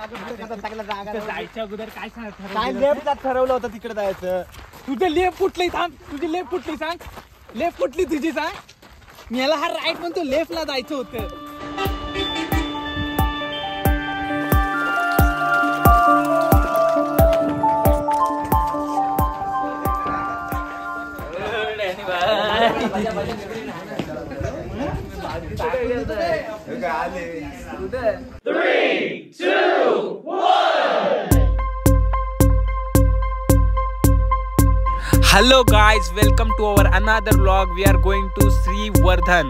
जायच्या अगोदर काय काय लेफ्ट ठरवलं होतं तिकडे जायचं. तुझं लेफ्ट कुठली थांब, तुझी लेफ्ट कुठली सांग, लेफ्ट कुठली तुझी सांग. मला हा राईट म्हणतो, लेफ्टला जायचं होतं. Hello guys, welcome to our another vlog. We are going to Shrivardhan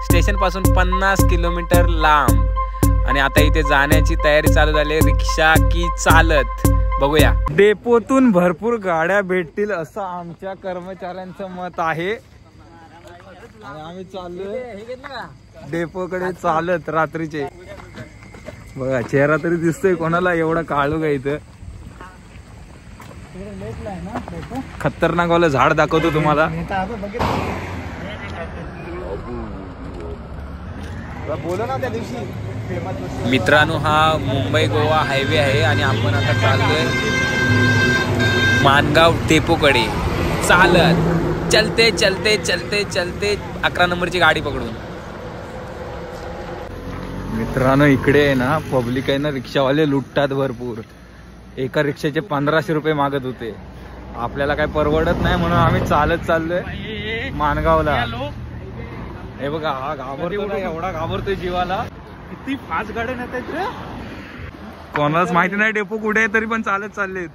station पासून 50 किलोमीटर लांब. आणि आता इथे जाण्याची तयारी चालू झाली. रिक्षा की चालत बघूया. डेपोतून भरपूर गाड्या भेटतील असं आमच्या कर्मचाऱ्यांचं मत आहे. आणि आम्ही चाललोय डेपोकडे चालत रात्रीचे. बघा चेहरा तरी दिसतोय कोणाला, एवढा काळू का इथं. खतरनाक वाला झाड दाखवतो तुम्हाला. मित्रांनो, हा मुंबई गोवा हायवे आहे आणि आपण आता चाललोय मानगाव डेपोकडे चालत. चलते चलते चलते चलते 11 नंबरची गाडी पकडून. मित्रांनो, इकडे आहे ना पब्लिक आहे ना, रिक्षावाले लुटतात भरपूर. एका रिक्षाचे 1500 रुपये मागत होते. आपल्याला काय परवडत नाही म्हणून आम्ही चालत चाललोय मानगावला. हे बघा, हा घाबरतो, एवढा घाबरतोय जीवाला. किती फास्ट गाड्या नेतात रे, कोणालाच माहिती नाही डेपो कुठे आहे, तरी पण चालत चाललेत.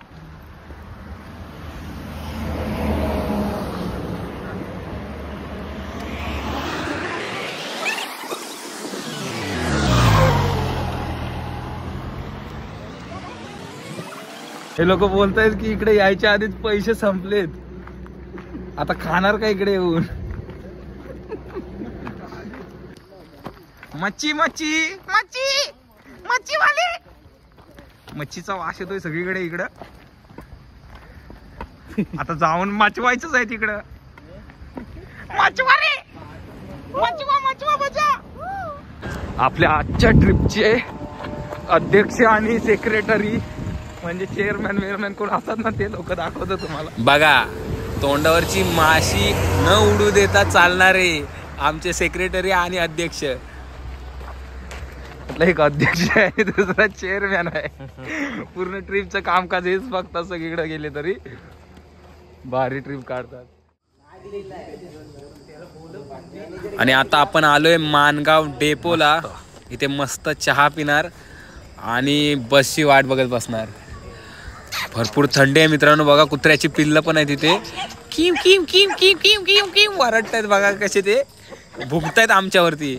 हे लोक बोलतायत की इकडे यायच्या आधीच पैसे संपलेत, आता खाणार का इकडे येऊन. मच्छी मच्छी मच्छी मच्छी वाले, मच्छीचा वास येतोय सगळीकडे इकडं. आता जाऊन माचवायचंच आहे तिकडं. माचवा रे, माचवा माचवा बजा. आपल्या आजच्या ट्रिपचे अध्यक्ष आणि सेक्रेटरी म्हणजे चेअरमॅन वेअरमॅन कोण असतात ना, ते लोक दाखवतात तुम्हाला. बघा, तोंडावरची माशी न उडू देता चालणारे आमचे सेक्रेटरी आणि अध्यक्ष. एक अध्यक्ष आहे, दुसरा चेअरमॅन आहे. पूर्ण ट्रिपचं कामकाज हेच बघतात. सगळीकडे गेले तरी भारी ट्रिप काढतात. आणि आता आपण आलोय मानगाव डेपोला. इथे मस्त चहा पिणार आणि बसची वाट बघत बसणार. भरपूर थंडी आहे मित्रांनो. बघा, कुत्र्याची पिल्ल पण आहे तिथे. किम किम किम किम किम किम किम वरडतायत. बघा कसे ते भुंकतायत आमच्यावरती.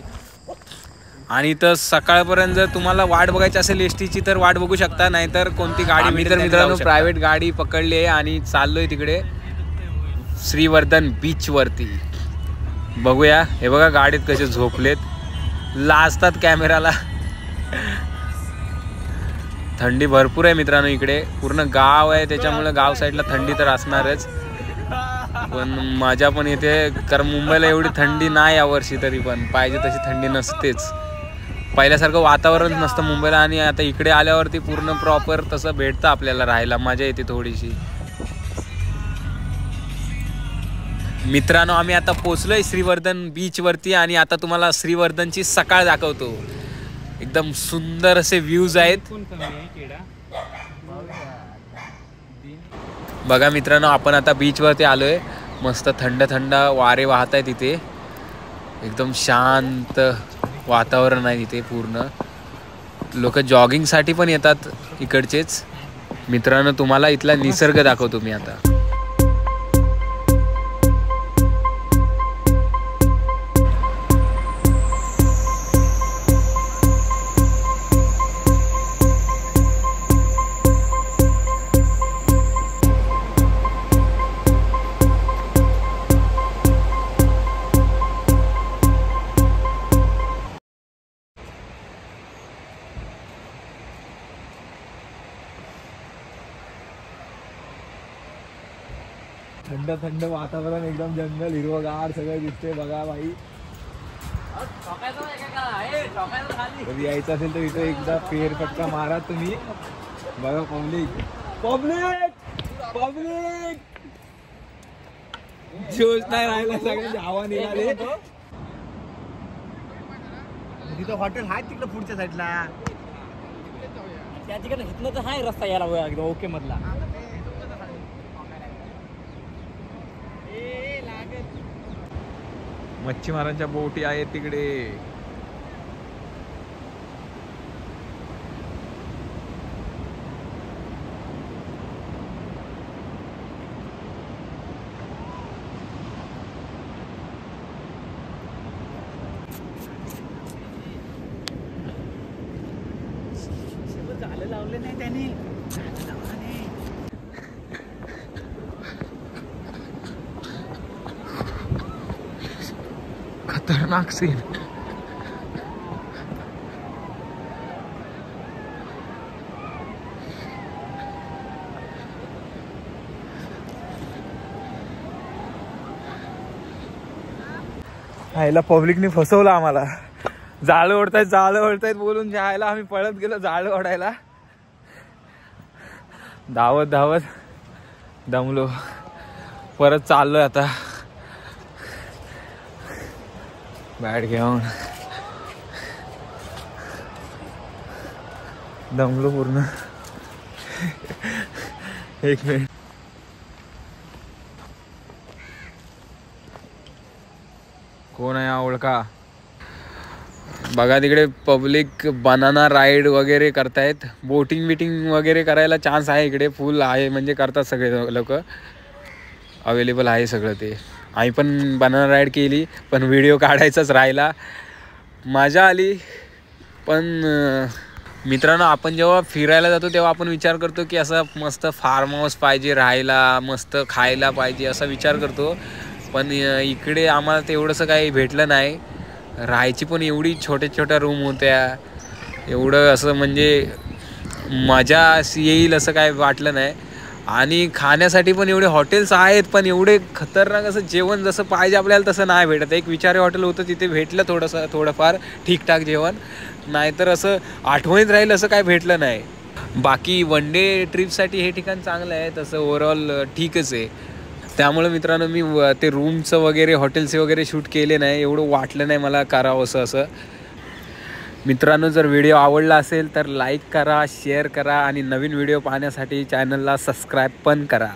आणि तर सकाळपर्यंत जर तुम्हाला वाट बघायची असेल एसटीची तर वाट बघू शकता, नाहीतर कोणती गाडी मिळेल. मित्रांनो, प्रायव्हेट गाडी पकडली आहे आणि चाललोय तिकडे श्रीवर्धन बीच वरती. बघूया. हे बघा गाडीत कसे झोपलेत, लाजतात कॅमेराला. थंडी भरपूर आहे मित्रांनो. इकडे पूर्ण गाव आहे, त्याच्यामुळे गाव साईडला थंडी तर असणारच. पण मजा पण येते, कारण मुंबईला एवढी थंडी नाही यावर्षी. तरी पण पाहिजे तशी थंडी नसतेच. पहिल्यासारखं वातावरण नसतं मुंबईला. आणि आता इकडे आल्यावरती पूर्ण प्रॉपर तसं भेटतं आपल्याला राहायला, मजा येते थोडीशी. मित्रांनो, आम्ही आता पोचलोय श्रीवर्धन बीच वरती आणि आता तुम्हाला श्रीवर्धनची सकाळ दाखवतो. एकदम सुंदर असे व्ह्यूज आहेत. बघा मित्रांनो, आपण आता बीच वरती आलोय. मस्त थंड थंड वारे वाहत आहेत तिथे. एकदम शांत वातावरण आहे तिथे. पूर्ण लोक जॉगिंग साठी पण येतात इकडचेच. मित्रांनो, तुम्हाला इथला निसर्ग दाखवतो मी आता. थंड थंड वातावरण, एकदम जंगल हिरवगार सगळं दिसते. बघा भाई, कधी यायचं असेल तर इथं एकदा फेरफटका मारा तुम्ही. बघा पब्लिक जोश नाही राहिला, सगळे हवा निघाले. तिथं हॉटेल आहे तिकडे पुढच्या साईडला. त्या तिकडे इथनं तर आहे रस्ता यायला एकदम ओके मधला. मच्छीमारांच्या बोटी आहेत तिकडे. झालं लावले नाही त्याने. खतरनाक सीन. ह्याला पब्लिकने फसवलं आम्हाला. जाळं ओढतायत बोलून जायला आम्ही पळत गेलो जाळं ओढायला. धावत दमलो. परत चाललोय आता बॅट घेऊन. दमलो पूर्ण. एक मिनिट. कोण आहे ओळखा? बघा तिकडे पब्लिक बनाना राईड वगैरे करतायत. बोटिंग वगैरे करायला चान्स आहे इकडे. फुल आहे म्हणजे करतात सगळे लोक. अवेलेबल आहे सगळं ते. आम्ही पण बनाना राईड केली पण व्हिडिओ काढायचाच राहिला. मजा आली. पण मित्रांनो आपण जेव्हा फिरायला जातो तेव्हा आपण विचार करतो की असं मस्त फार्म हाऊस पाहिजे राहायला, मस्त खायला पाहिजे असा विचार करतो. पण इकडे आम्हाला तेवढंसं काही भेटलं नाही. राहायची पण एवढी छोट्या रूम होत्या. एवढं असं म्हणजे मजा येईल असं काय वाटलं नाही. आणि खाण्यासाठी पण एवढे हॉटेल्स आहेत पण एवढे खतरनाक असं जेवण जसं पाहिजे आपल्याला तसं नाही भेटत. एक विचारे हॉटेल होतं तिथे भेटलं थोडंफार ठीकठाक जेवण. नाहीतर असं आठवणीत राहील असं काय भेटलं नाही. बाकी वन डे ट्रिपसाठी हे ठिकाण चांगलं आहे. तसं ओव्हरऑल ठीकच आहे. त्यामुळे मित्रांनो मी ते रूमचं वगैरे हॉटेल्स वगैरे शूट केले नाही. एवढं वाटलं नाही मला करावं असं. मित्रांनो जर व्हिडिओ आवडला असेल तर लाईक करा, शेअर करा आणि नवीन व्हिडिओ पाहण्यासाठी चॅनलला सबस्क्राईब पण करा.